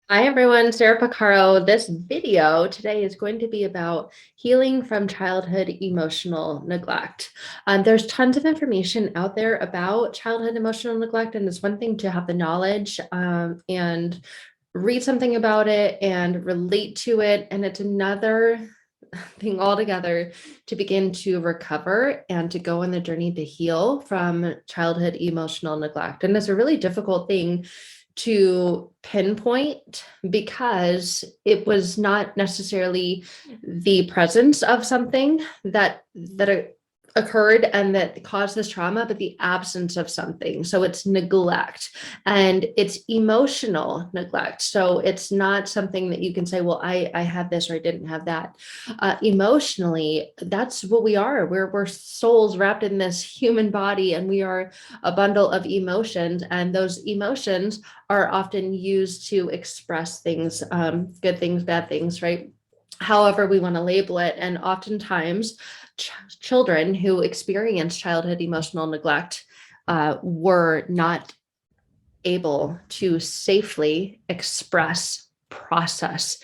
Hi everyone, Sarah Picaro. This video today is going to be about healing from childhood emotional neglect. There's tons of information out there about childhood emotional neglect, and it's one thing to have the knowledge and read something about it and relate to it, and it's another thing altogether to begin to recover and to go on the journey to heal from childhood emotional neglect. And it's a really difficult thing to pinpoint because it was not necessarily the presence of something that occurred and that caused this trauma, but the absence of something. So it's neglect and it's emotional neglect. So it's not something that you can say, well, I had this or I didn't have that. Emotionally, that's what we are. We're souls wrapped in this human body, and we are a bundle of emotions. And those emotions are often used to express things, good things, bad things, right? However we want to label it. And oftentimes, children who experience childhood emotional neglect were not able to safely express, process,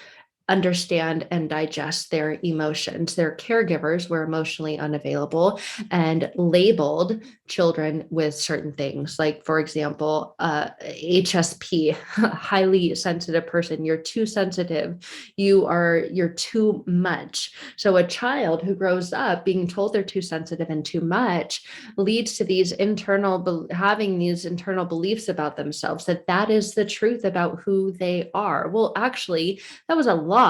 understand and digest their emotions. Their caregivers were emotionally unavailable and labeled children with certain things, like, for example, HSP, highly sensitive person. You're too sensitive. You're too much. So a child who grows up being told they're too sensitive and too much leads to having these internal beliefs about themselves, that is the truth about who they are. Well, actually, that was a lie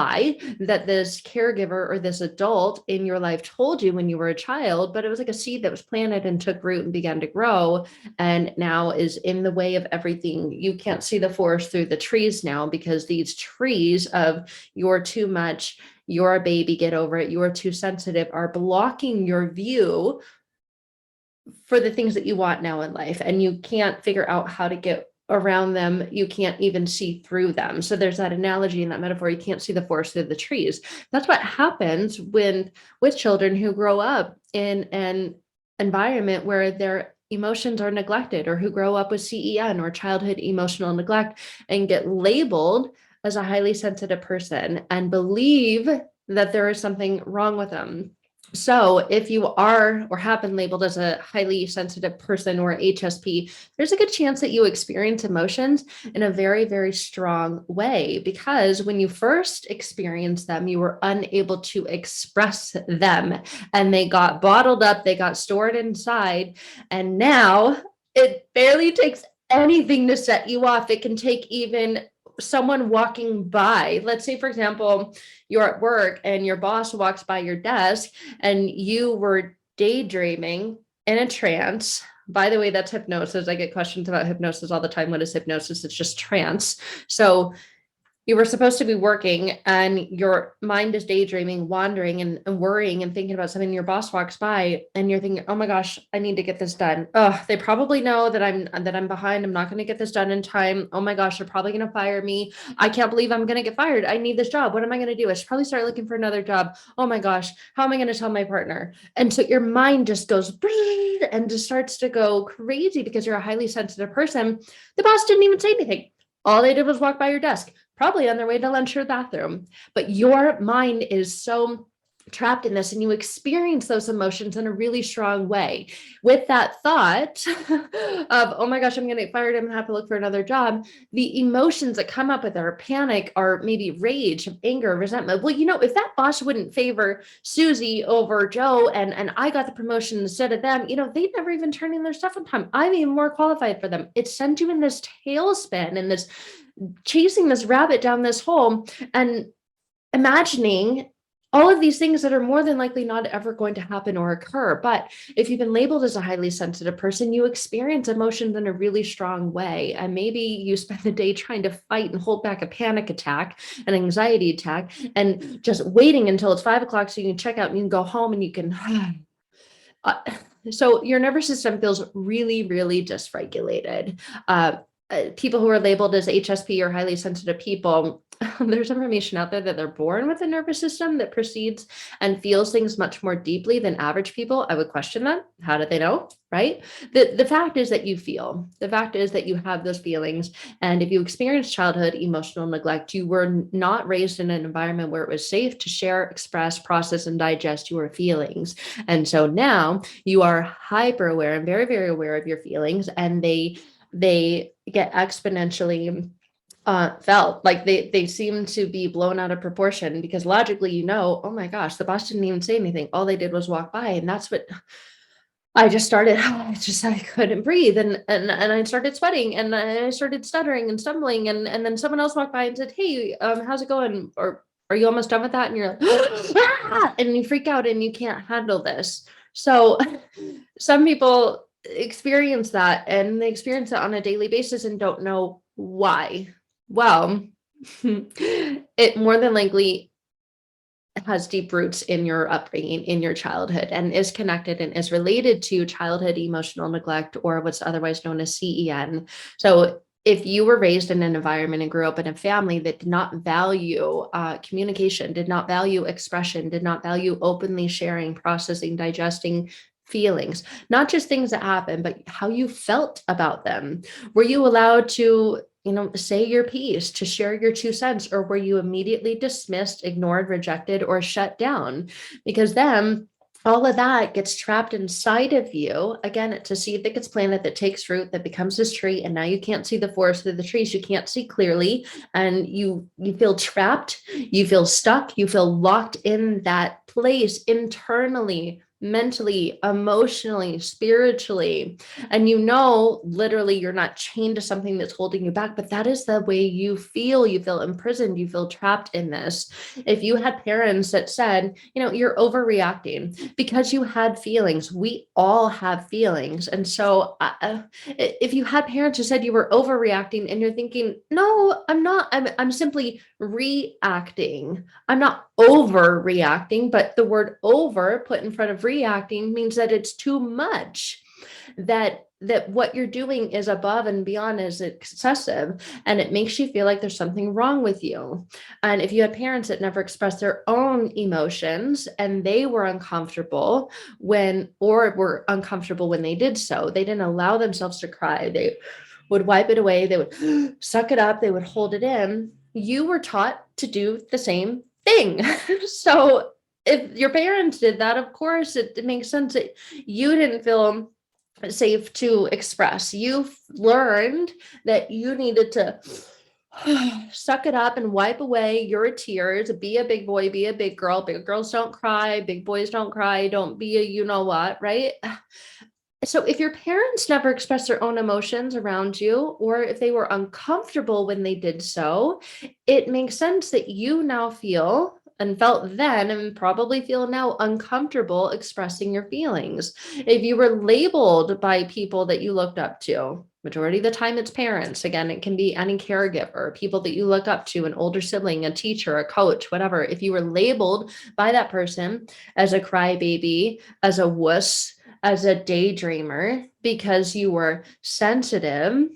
that this caregiver or this adult in your life told you when you were a child, but it was like a seed that was planted and took root and began to grow, and now is in the way of everything. You can't see the forest through the trees now because these trees of you're too much, you're a baby, get over it, you're too sensitive, are blocking your view for the things that you want now in life, and you can't figure out how to get around them. You can't even see through them. So there's that analogy and that metaphor. You can't see the forest through the trees. That's what happens with children who grow up in an environment where their emotions are neglected, or who grow up with CEN or childhood emotional neglect and get labeled as a highly sensitive person and believe that there is something wrong with them. So if you are or have been labeled as a highly sensitive person or HSP, there's a good chance that you experience emotions in a very, very strong way, because when you first experienced them, you were unable to express them and they got bottled up, they got stored inside. And now it barely takes anything to set you off. It can take even someone walking by. Let's say, for example, you're at work and your boss walks by your desk and you were daydreaming in a trance. By the way, that's hypnosis. I get questions about hypnosis all the time. What is hypnosis? It's just trance. So you were supposed to be working and your mind is daydreaming, wandering and worrying and thinking about something. Your boss walks by and you're thinking, oh my gosh, I need to get this done. Oh, they probably know that I'm behind. I'm not going to get this done in time. Oh my gosh, they're probably going to fire me. I can't believe I'm going to get fired. I need this job. What am I going to do? I should probably start looking for another job. Oh my gosh, how am I going to tell my partner? And so your mind just goes and just starts to go crazy because you're a highly sensitive person. The boss didn't even say anything. All they did was walk by your desk, probably on their way to lunch or bathroom. But your mind is so trapped in this, and you experience those emotions in a really strong way with that thought of, oh my gosh, I'm going to get fired, I'm going to have to look for another job. The emotions that come up with are panic, or maybe rage, anger, resentment. Well, if that boss wouldn't favor Susie over Joe, and I got the promotion instead of them, they'd never even turn in their stuff on time, I'm even more qualified for them. It sends you in this tailspin and this chasing this rabbit down this hole and imagining all of these things that are more than likely not ever going to happen or occur. But if you've been labeled as a highly sensitive person, you experience emotions in a really strong way. And maybe you spend the day trying to fight and hold back a panic attack, an anxiety attack, and just waiting until it's 5 o'clock so you can check out and you can go home and you can. So your nervous system feels really, really dysregulated. people who are labeled as HSP or highly sensitive people, there's information out there that they're born with a nervous system that perceives and feels things much more deeply than average people. I would question that. How did they know? Right? The fact is that you feel. The fact is that you have those feelings. And if you experience childhood emotional neglect, you were not raised in an environment where it was safe to share, express, process, and digest your feelings. And so now you are hyper aware and very, very aware of your feelings, and they get exponentially felt like they seem to be blown out of proportion, because logically, oh my gosh, the boss didn't even say anything. All they did was walk by. And that's what I just started. I couldn't breathe, and I started sweating, and I started stuttering and stumbling, and then someone else walked by and said, "Hey, how's it going?" Or, "Are you almost done with that?" And you're like, "Ah!" And you freak out and you can't handle this. So some people experience that, and they experience it on a daily basis and don't know why. Well, it more than likely has deep roots in your upbringing, in your childhood, and is connected and is related to childhood emotional neglect, or what's otherwise known as CEN. So if you were raised in an environment and grew up in a family that did not value communication, did not value expression, did not value openly sharing, processing, digesting feelings, not just things that happen, but how you felt about them. Were you allowed to say your piece, to share your 2 cents, or were you immediately dismissed, ignored, rejected, or shut down? Because then all of that gets trapped inside of you. Again, it's a seed that gets planted, that takes root, that becomes this tree, and now you can't see the forest through the trees. You can't see clearly, and you feel trapped, you feel stuck, you feel locked in that place internally, mentally, emotionally, spiritually. And literally, you're not chained to something that's holding you back, but that is the way you feel. You feel imprisoned, you feel trapped in this. If you had parents that said, you're overreacting because you had feelings, we all have feelings. And so if you had parents who said you were overreacting, and you're thinking, no, I'm not, I'm simply reacting. I'm not overreacting, but the word over put in front of reacting means that it's too much, that what you're doing is above and beyond, is excessive, and it makes you feel like there's something wrong with you. And if you had parents that never expressed their own emotions, and they were uncomfortable were uncomfortable when they did so, they didn't allow themselves to cry, they would wipe it away, they would suck it up, they would hold it in, you were taught to do the same thing. So if your parents did that, of course, it makes sense that you didn't feel safe to express. You've learned that you needed to suck it up and wipe away your tears, be a big boy, be a big girl. Big girls don't cry, big boys don't cry, don't be a what, right? So if your parents never expressed their own emotions around you, or if they were uncomfortable when they did so, it makes sense that you now feel and felt then, and probably feel now, uncomfortable expressing your feelings. If you were labeled by people that you looked up to, majority of the time it's parents. Again, it can be any caregiver, people that you look up to, an older sibling, a teacher, a coach, whatever. If you were labeled by that person as a crybaby, as a wuss, as a daydreamer, because you were sensitive,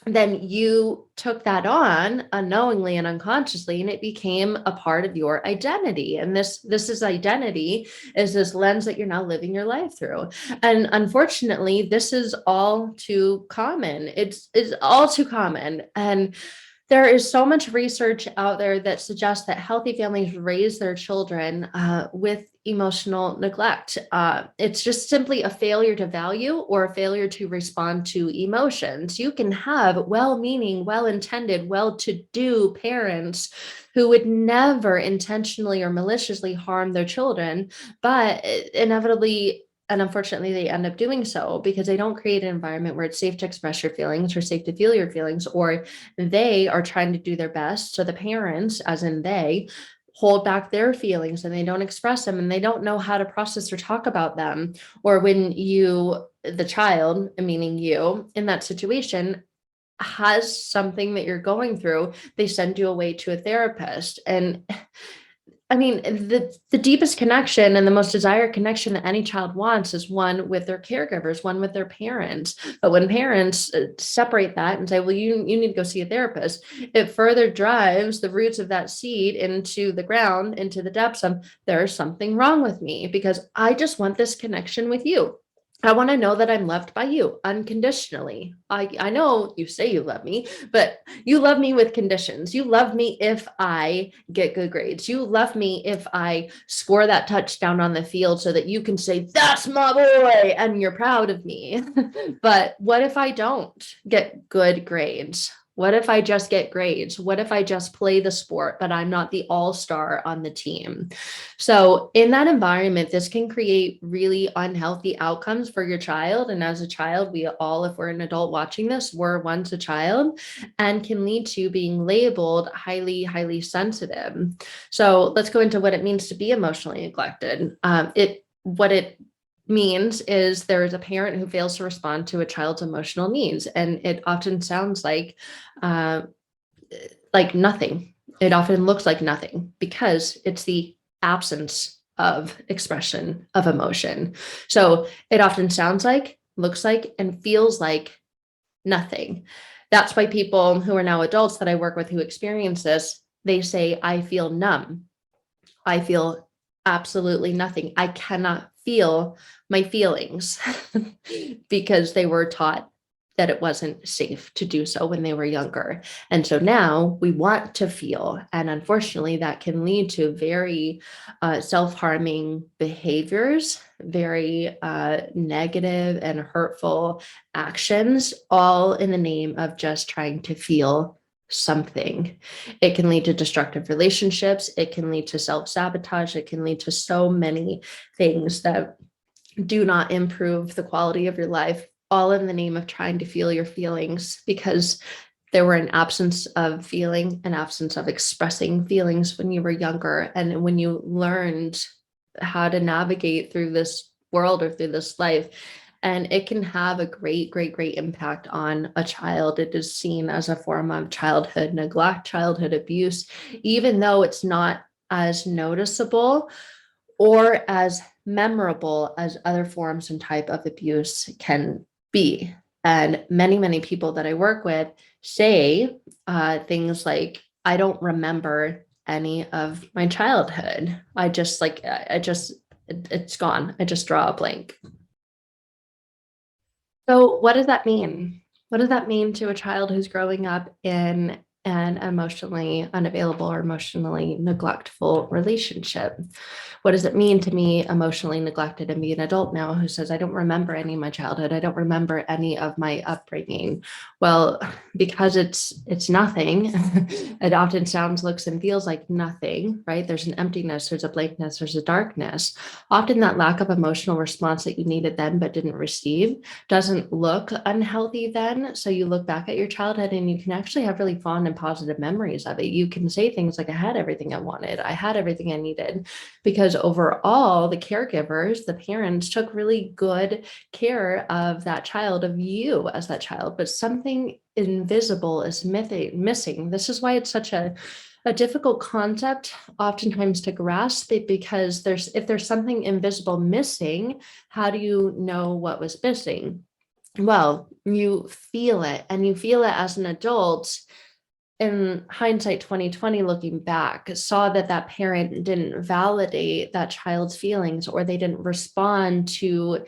then you took that on unknowingly and unconsciously, and it became a part of your identity. And this is identity, is this lens that you're now living your life through. And unfortunately, this is all too common. It's all too common. And there is so much research out there that suggests that healthy families raise their children with emotional neglect. It's just simply a failure to value, or a failure to respond to emotions. You can have well-meaning, well-intended, well-to-do parents who would never intentionally or maliciously harm their children, but inevitably and unfortunately, they end up doing so because they don't create an environment where it's safe to express your feelings, or safe to feel your feelings, or they are trying to do their best. So the parents, as in they, hold back their feelings and they don't express them, and they don't know how to process or talk about them. Or when the child, meaning you, in that situation, has something that you're going through, they send you away to a therapist. And I mean, the deepest connection and the most desired connection that any child wants is one with their caregivers, one with their parents. But when parents separate that and say, well, you need to go see a therapist, it further drives the roots of that seed into the ground, into the depths of there's something wrong with me because I just want this connection with you. I want to know that I'm loved by you unconditionally. I know you say you love me, but you love me with conditions. You love me if I get good grades. You love me if I score that touchdown on the field so that you can say, that's my boy, and you're proud of me. But what if I don't get good grades? What if I just get grades? What if I just play the sport, but I'm not the all-star on the team? So in that environment, this can create really unhealthy outcomes for your child. And as a child, we all, if we're an adult watching this, were once a child and can lead to being labeled highly, highly sensitive. So let's go into what it means to be emotionally neglected. What it means is there is a parent who fails to respond to a child's emotional needs, and it often sounds uh, like nothing. It often looks like nothing because it's the absence of expression of emotion. So it often sounds like, looks like, and feels like nothing. That's why people who are now adults that I work with who experience this, they say, I feel numb. I feel absolutely nothing. I cannot feel my feelings because they were taught that it wasn't safe to do so when they were younger. And so now we want to feel. And unfortunately, that can lead to very self-harming behaviors, very negative and hurtful actions, all in the name of just trying to feel something. It can lead to destructive relationships. It can lead to self-sabotage. It can lead to so many things that do not improve the quality of your life, all in the name of trying to feel your feelings because there were an absence of feeling, an absence of expressing feelings when you were younger. And when you learned how to navigate through this world or through this life, and it can have a great, great, great impact on a child. It is seen as a form of childhood neglect, childhood abuse, even though it's not as noticeable or as memorable as other forms and type of abuse can be. And many, many people that I work with say things like, I don't remember any of my childhood. It's gone. I just draw a blank. So what does that mean? What does that mean to a child who's growing up in an emotionally unavailable or emotionally neglectful relationship? What does it mean to me emotionally neglected and be an adult now who says, I don't remember any of my childhood. I don't remember any of my upbringing. Well, because it's nothing. It often sounds, looks, and feels like nothing, right? There's an emptiness, there's a blankness, there's a darkness. Often that lack of emotional response that you needed then but didn't receive doesn't look unhealthy then. So you look back at your childhood and you can actually have really fond and positive memories of it. You can say things like, I had everything I wanted. I had everything I needed, because overall, the caregivers, the parents took really good care of that child, of you as that child, but something invisible is missing. This is why it's such a difficult concept oftentimes to grasp it, because if there's something invisible missing, how do you know what was missing? Well, you feel it, and you feel it as an adult. In hindsight 2020, looking back, saw that that parent didn't validate that child's feelings, or they didn't respond to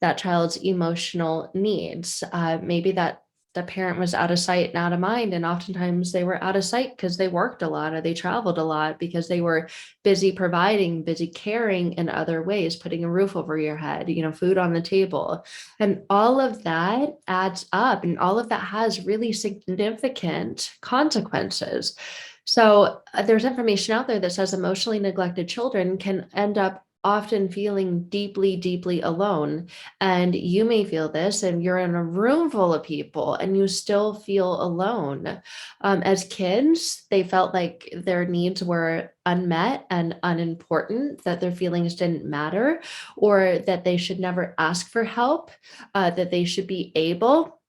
that child's emotional needs. Maybe that the parent was out of sight and out of mind, and oftentimes they were out of sight because they worked a lot or they traveled a lot because they were busy providing, busy caring in other ways, putting a roof over your head, food on the table. And all of that adds up, and all of that has really significant consequences. So there's information out there that says emotionally neglected children can end up often feeling deeply, deeply alone. And you may feel this, and you're in a room full of people and you still feel alone. As kids, they felt like their needs were unmet and unimportant, that their feelings didn't matter, or that they should never ask for help, that they should be able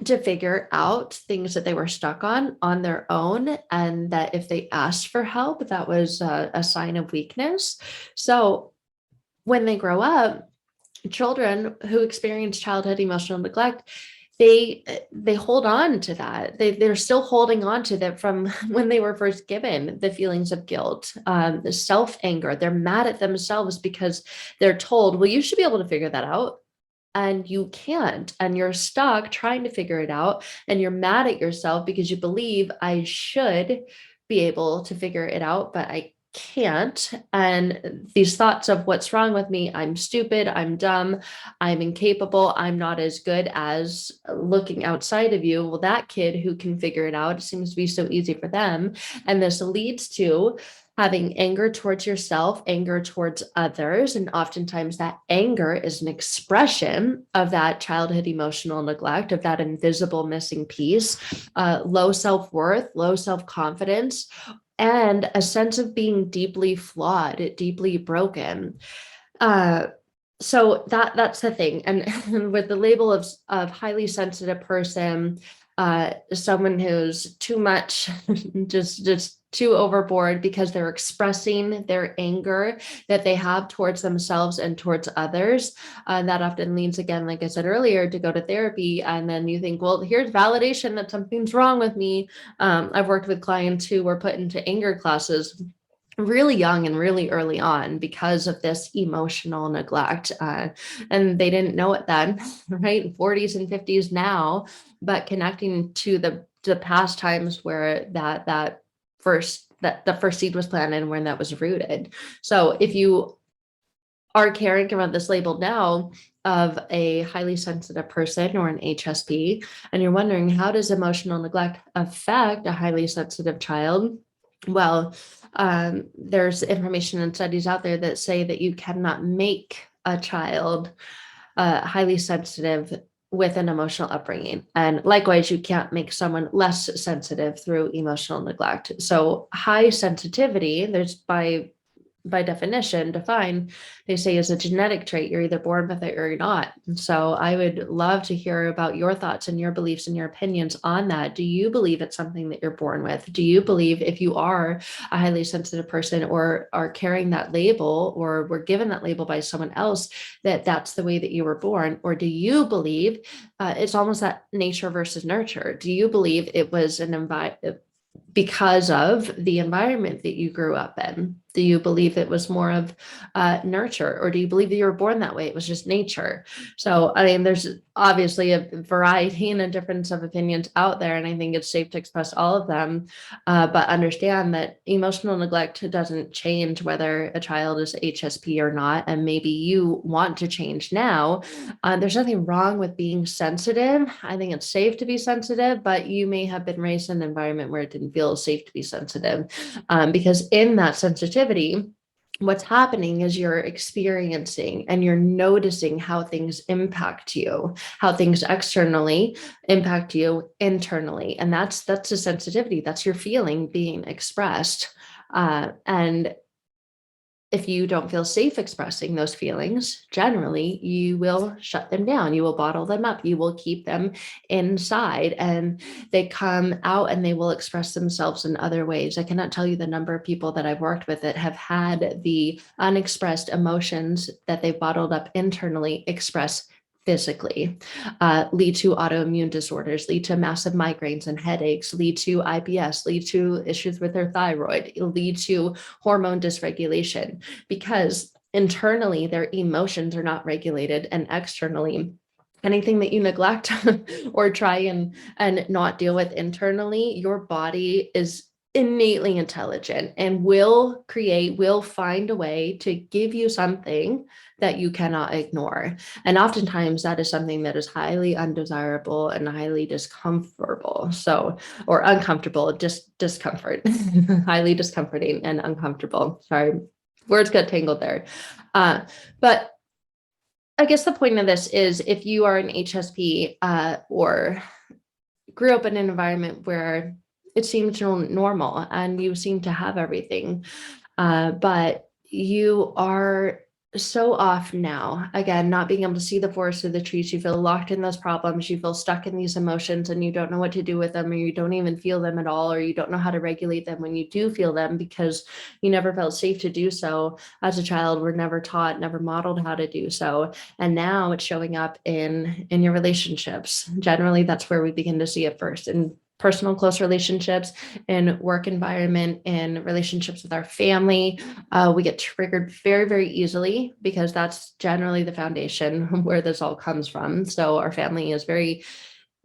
to figure out things that they were stuck on their own, and that if they asked for help, that was a sign of weakness. So when they grow up, children who experience childhood emotional neglect, they hold on to that. They're still holding on to that from when they were first given the feelings of guilt, the self anger. They're mad at themselves because they're told, well, you should be able to figure that out, and you can't, and you're stuck trying to figure it out, and you're mad at yourself because you believe, I should be able to figure it out, but I can't. And these thoughts of what's wrong with me, I'm stupid, I'm dumb, I'm incapable, I'm not as good as, looking outside of you, well, that kid who can figure it out, it seems to be so easy for them. And this leads to having anger towards yourself, anger towards others. And oftentimes that anger is an expression of that childhood emotional neglect, of that invisible missing piece, low self-worth, low self-confidence, and a sense of being deeply flawed, deeply broken. Uh, so that's the thing. And with the label of highly sensitive person, someone who's too much, just too overboard because they're expressing their anger that they have towards themselves and towards others. And that often leads, again, like I said earlier, to go to therapy. And then you think, well, here's validation that something's wrong with me. I've worked with clients who were put into anger classes really young and really early on because of this emotional neglect. And they didn't know it then, right? 40s and 50s now, but connecting to the past times where that the first seed was planted and when that was rooted. So if you are carrying around this label now of a highly sensitive person or an HSP, and you're wondering, how does emotional neglect affect a highly sensitive child? Well, there's information and studies out there that say that you cannot make a child highly sensitive with an emotional upbringing. And likewise, you can't make someone less sensitive through emotional neglect. So high sensitivity, there's by definition, defined, they say is a genetic trait. You're either born with it or you're not. And so I would love to hear about your thoughts and your beliefs and your opinions on that. Do you believe it's something that you're born with? Do you believe, if you are a highly sensitive person or are carrying that label or were given that label by someone else, that that's the way that you were born? Or do you believe it's almost that nature versus nurture? Do you believe it was an environment because of the environment that you grew up in? Do you believe it was more of nurture, or do you believe that you were born that way? It was just nature. So, I mean, there's obviously a variety and a difference of opinions out there, and I think it's safe to express all of them. But understand that emotional neglect doesn't change whether a child is HSP or not, and maybe you want to change now. There's nothing wrong with being sensitive. I think it's safe to be sensitive, but you may have been raised in an environment where it didn't feel safe to be sensitive, because in that sensitivity, what's happening is you're experiencing and you're noticing how things impact you, how things externally impact you internally. And that's the sensitivity. That's your feeling being expressed. And if you don't feel safe expressing those feelings, generally you will shut them down. You will bottle them up. You will keep them inside, and they come out and they will express themselves in other ways. I cannot tell you the number of people that I've worked with that have had the unexpressed emotions that they've bottled up internally express physically, lead to autoimmune disorders, lead to massive migraines and headaches, lead to IBS, lead to issues with their thyroid, lead to hormone dysregulation, because internally their emotions are not regulated, and externally anything that you neglect or try and not deal with internally, your body is innately intelligent and will find a way to give you something that you cannot ignore. And oftentimes that is something that is highly undesirable and highly discomfortable. So, or uncomfortable, just discomfort, highly discomforting and uncomfortable. Sorry, words got tangled there. But I guess the point of this is, if you are an HSP or grew up in an environment where it seems normal and you seem to have everything, but you are So off now, again, not being able to see the forest through the trees, you feel locked in those problems, you feel stuck in these emotions, and you don't know what to do with them, or you don't even feel them at all, or you don't know how to regulate them when you do feel them because you never felt safe to do so as a child, were never taught, never modeled how to do so. And now it's showing up in your relationships. Generally, that's where we begin to see it first, in personal close relationships, in work environment, in relationships with our family. We get triggered very, very easily because that's generally the foundation where this all comes from. So our family is very,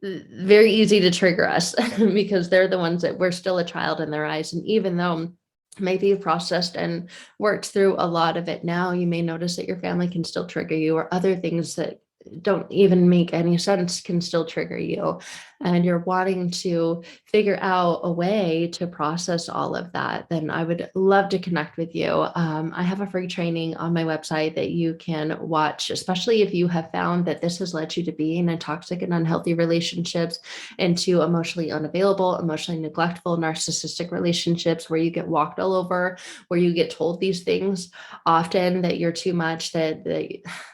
very easy to trigger us because they're the ones that we're still a child in their eyes. And even though maybe you've processed and worked through a lot of it now, you may notice that your family can still trigger you, or other things that don't even make any sense can still trigger you. And you're wanting to figure out a way to process all of that, then I would love to connect with you. I have a free training on my website that you can watch, especially if you have found that this has led you to being in toxic and unhealthy relationships, into emotionally unavailable, emotionally neglectful, narcissistic relationships where you get walked all over, where you get told these things often, that you're too much, that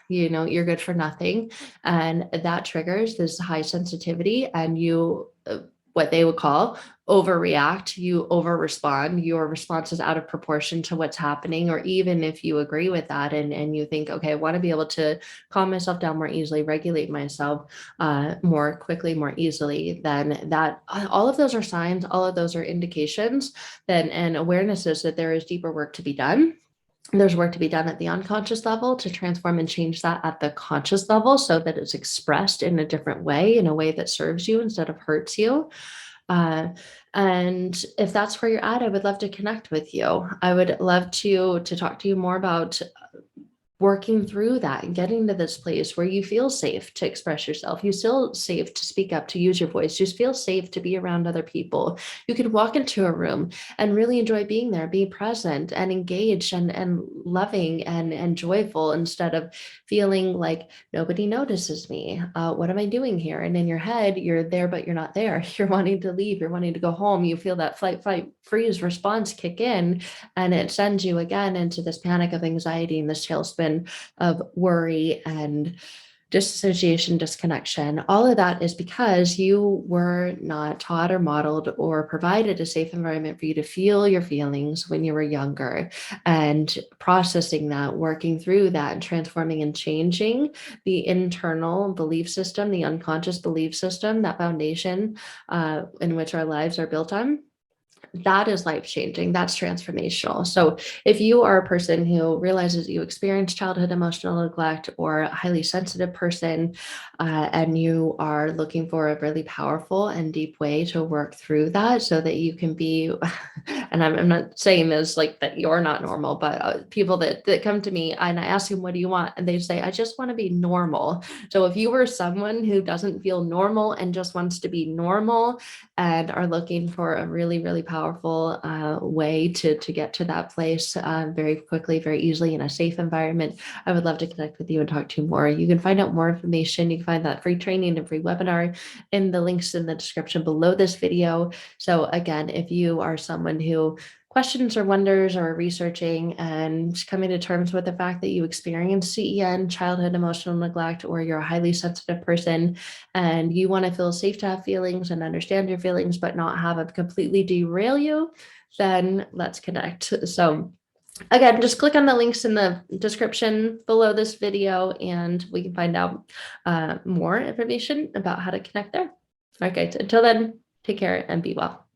you're good for nothing. And that triggers this high sensitivity, and you what they would call overreact, you over respond, your response is out of proportion to what's happening. Or even if you agree with that, and you think, okay, I want to be able to calm myself down more easily, regulate myself more quickly, more easily, then that, all of those are signs, all of those are indications, then, and awarenesses that there is deeper work to be done. There's work to be done at the unconscious level to transform and change that at the conscious level, so that it's expressed in a different way, in a way that serves you instead of hurts you. Uh, and if that's where you're at, I would love to connect with you. I would love to talk to you more about working through that and getting to this place where you feel safe to express yourself. You feel safe to speak up, to use your voice. You feel safe to be around other people. You could walk into a room and really enjoy being there, be present and engaged and loving and joyful, instead of feeling like nobody notices me. What am I doing here? And in your head, you're there, but you're not there. You're wanting to leave. You're wanting to go home. You feel that flight, fight, freeze response kick in, and it sends you again into this panic of anxiety and this tailspin of worry and disassociation, disconnection. All of that is because you were not taught or modeled or provided a safe environment for you to feel your feelings when you were younger, and processing that, working through that, and transforming and changing the internal belief system, the unconscious belief system, that foundation in which our lives are built on. That is life changing. That's transformational. So, if you are a person who realizes you experience childhood emotional neglect, or a highly sensitive person, and you are looking for a really powerful and deep way to work through that so that you can be, and I'm not saying this like that you're not normal, but people that come to me and I ask them, what do you want? And they say, I just want to be normal. So, if you were someone who doesn't feel normal and just wants to be normal, and are looking for a really, really powerful way to get to that place very quickly, very easily, in a safe environment, I would love to connect with you and talk to you more. You can find out more information. You can find that free training and free webinar in the links in the description below this video. So again, if you are someone who questions or wonders or researching and coming to terms with the fact that you experience CEN, childhood emotional neglect, or you're a highly sensitive person, and you want to feel safe to have feelings and understand your feelings, but not have it completely derail you, then let's connect. So again, just click on the links in the description below this video, and we can find out more information about how to connect there. Okay, so until then, take care and be well.